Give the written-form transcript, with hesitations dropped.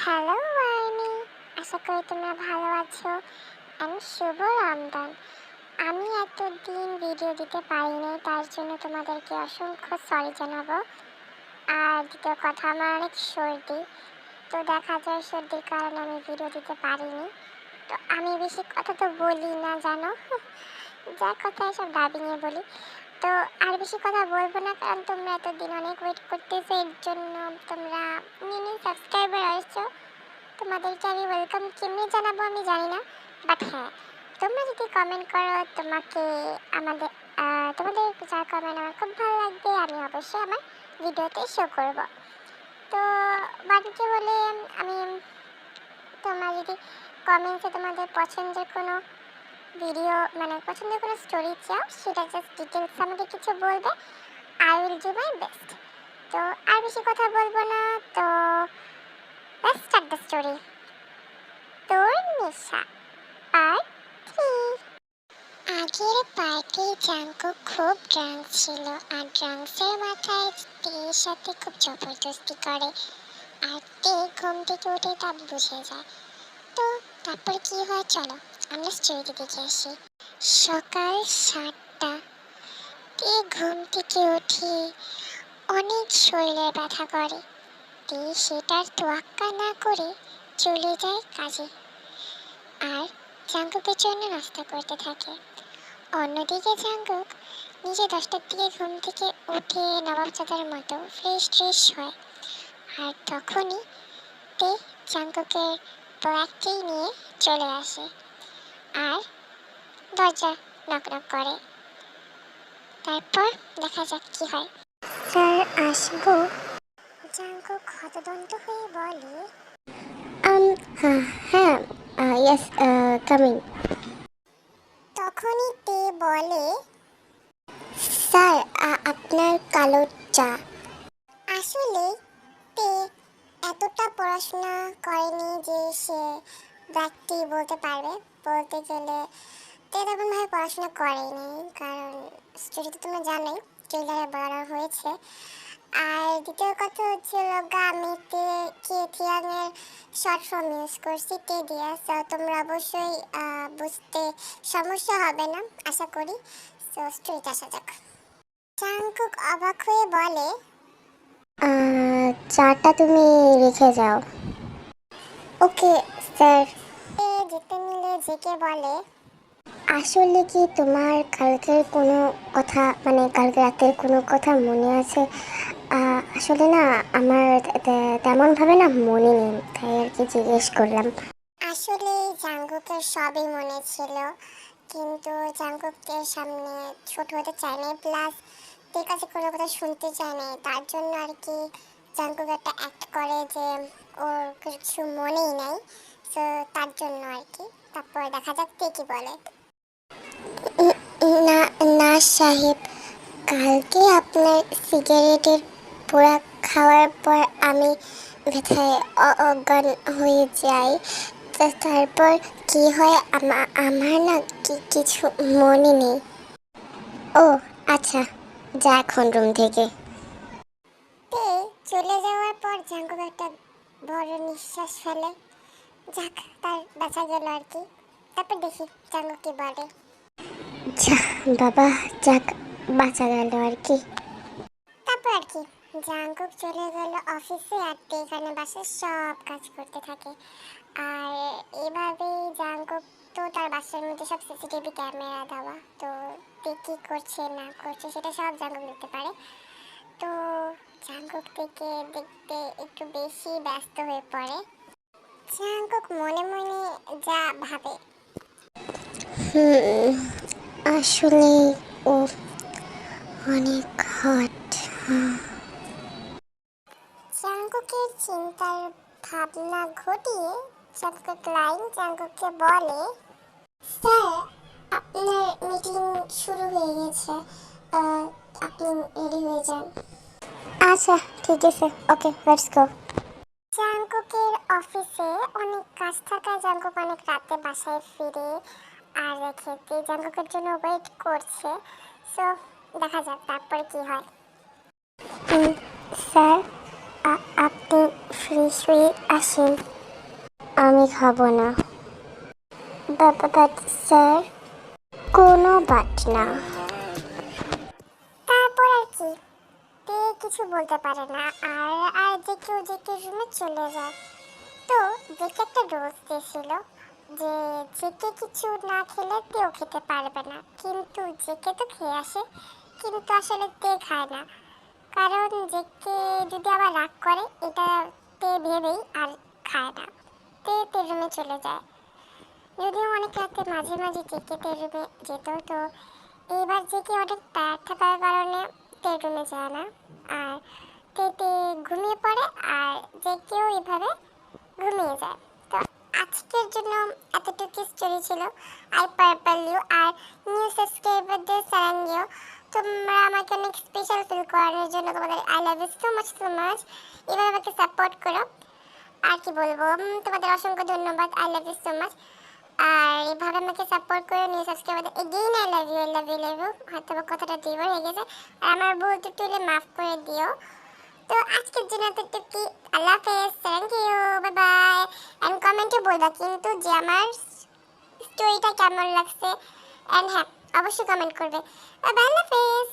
Hello ওয়ার্নি, আশা করি তোমরা ভালো আছো। আমি শুভ রমদান। আমি এতদিন ভিডিও দিতে পারিনি, তার জন্য তোমাদেরকে অসংখ্য সরি জানাবো। আর দ্বিতীয় কথা, আমার অনেক সর্দি, তো দেখা যায় সর্দির কারণে আমি ভিডিও দিতে পারিনি। তো আমি বেশি কথা তো বলি না জানো, যা কথা সব ডাবিংয়ে বলি। তো আর বেশি কথা বলবো না, কারণ তোমরা এতদিন অনেক ওয়েট করতেছো, এর জন্য তোমরা নিউ সাবস্ক্রাইবার আসছো। তোমাদেরকে আমি ওয়েলকাম কেমনি জানাবো আমি জানি না, বাট হ্যাঁ, তোমরা যদি কমেন্ট করো তোমাদের যার কমেন্ট আমার খুব ভালো লাগবে, আমি অবশ্যই আমার ভিডিওতে শো করব। তো বাড়িতে বলে আমি, তোমরা যদি কমেন্টসে তোমাদের পছন্দের কোনো ভিডিও মানে পছন্দের কোনো স্টোরি চাও, সেটা জাস্ট ডিটেলস আমাকে কিছু বলবে, I will do my best. তো আর বেশি কথা বলবো না, তো লেটস স্টার্ট দ্য স্টোরি। তোর নেশা পার্ট 3। আগের পার্টি জাঙ্কুক খুব ড্রাঙ্ক ছিল, আর ড্রাঙ্কসের মাথায় তের সাথে খুব জবরদস্তি করে, আর তে ঘুম থেকে উঠে তা বুঝে যায়। তো তারপর কি হয় চলো আমরা স্টোরিতে দেখে আসি। সকাল 7টা, তে ঘুম থেকে উঠে অনেক শরীরে ব্যথা করে। তে সেটার তোয়াক্কা না করে চলে যায় কাজে, আর জাঙ্কুকের জন্য নাস্তা করতে থাকে। অন্যদিকে জাঙ্কুক নিজে 10টার দিকে ঘুম থেকে উঠে নবাবজাদার মতো ফ্রেশ হয়, আর তখনই তে জাঙ্কুকের ব্যাগটি নিয়ে চলে আসে আর দরজা নক করে। তারপর দেখা যাক কি হয়। স্যার আসবো? জাঙ্কুক হতদন্ত হয়ে বলে, হ্যাঁ, ইয়েস, কামিং। তখনই তে বলে, স্যার আপনার কালো চা। আসলে তে এতটা পড়াশোনা করেনি যে সে ব্যাগটি বলতে পারবে। বলতে গেলে তে তেমনভাবে পড়াশোনা করেনি, কারণ স্টোরিতে তোমরা জানোই ট্রেলারে বলা হয়েছে। আর দ্বিতীয় কথা হচ্ছে আমি তে থিয়াংয়ের শর্ট ফর্ম ইউজ করছি তে দিয়া, সো তোমরা অবশ্যই বুঝতে সমস্যা হবে না আশা করি। সো স্টোরিতে আসা যাক। জাঙ্কুক অবাক হয়ে বলে, চাটা তুমি রেখে যাও। Okay sir. যেতে নিলে জেকে বলে, আসলে কি তোমার কালকের কোনো কথা মানে কালকে রাতের কোনো কথা মনে আছে? আসলে না আমার তেমনভাবে না মনে নেই, তাই আর কি জিজ্ঞেস করলাম। আসলে জাঙ্কুকের সবই মনে ছিল, কিন্তু জাঙ্কুকের সামনে ছোট হতে চায় না, প্লাস তোর কাছে কোনো কথা শুনতে চায় না, তার জন্য আর কি জাঙ্কুক একটা অ্যাক্ট করে যে ওর কিছু মনেই নাই। তো তার জন্য আর কি। তারপর দেখা যাক তে কি বলে। না না সাহেব, কালকে আপনার সিগারেটের পোড়া খাওয়ার পর আমি ব্যথায় অজ্ঞান হয়ে যাই। তারপর কি হয় আমার না কিছু মনে নেই। ও আচ্ছা, যা এখন রুম থেকে। তে চলে যাওয়ার পর জাঙ্কুক একটা বড় নিঃশ্বাস ফেলে, যাক তার বাঁচা গেল আর কি। তারপর দেখি জাঙ্কুক কি বলে। বাবা যাক, বাঁচা গেল আর কি। তারপর আর কি জাঙ্কুক চলে গেল অফিসে, আর এখানে বাসার সব কাজ করতে থাকে। আর এভাবেই জাঙ্কুক, তো তার বাসার মধ্যে সব সিসিটিভি ক্যামেরা দেওয়া, তো কি করছে না করছে সেটা সব জাঙ্কুক দেখতে পারে। তো জাঙ্কুক থেকে দেখতে একটু বেশি ব্যস্ত হয়ে পড়ে। জাঙ্কুক মনে মনে যা ভাবে, আসলে ও অনেক হট। জাঙ্কুকের চিন্তার ভাবনা ঘটিয়ে জাঙ্কুক জাঙ্কুককে বলে, স্যার আপনার মিটিং শুরু হয়ে গেছে, আপনি রেডি হয়ে যান। আচ্ছা ঠিক আছে, ওকে লেটস গো। জাঙ্কুকের অফিসে অনেক কাজ থাকায় জাঙ্কুক অনেক রাতে বাসায় ফিরে, আর খেতে জাঙ্কুকের জন্য ওয়েট করছে। সো দেখা যাক তারপর কি হয়। স্যার আপনি ফ্রেশ হয়ে আসেন। আমি খাবো না। বাট স্যার, কোনো বাট না। তারপর আর কি, তে কিছু বলতে পারে না। আর আর যে কেউ রুমে চলে যায়। তো জেকে একটা রোজ দিয়েছিল যে জেকে কিছু না খেলে তেও খেতে পারবে না, কিন্তু জেকে তো খেয়ে আসে, কিন্তু আসলে তে খায় না। কারণ জেকে যদি আবার রাগ করে এটা তে ভেবেই আর খায় না। তে রুমে চলে যায়। যদিও অনেক রাতে মাঝে মাঝে জেকে তে রুমে যেত। তো এইবার জেকে অনেক টায়ার্ড থাকার কারণে তে রুমে যায় না। আর তে ঘুমিয়ে পড়ে, আর জেকেও এভাবে ঘুমিয়ে যায়। তো আজকের জন্য এতটুকু স্টোরি ছিল। I purple you. আর নিউ সাবস্ক্রাইবারদের সারাঙ্গিও, তোমরা আমাকে অনেক স্পেশাল ফিল করানোর জন্য তোমাদের I love you so much so much. এভাবে আমাকে সাপোর্ট করো। আর কি বলবো, তোমাদের অসংখ্য ধন্যবাদ। I love you so much. আর এভাবে আমাকে সাপোর্ট করে নিউ সাবস্ক্রাইবারদের again I love you I love you love you. হয়তো আমার কথাটা দুইবার হয়ে গেছে। আর আমার ভুল টুলে মাফ করে দিও। তো আজকের জন্য এতটুকু। আল্লাহ হাফেজ, thank you, bye bye. And কমেন্টে বলবা কিন্তু যে আমার স্টোরিটা কেমন লাগছে। এন্ড হ্যাঁ, অবশ্যই কমেন্ট করবে। বাই বাই, আল্লাহ হাফেজ।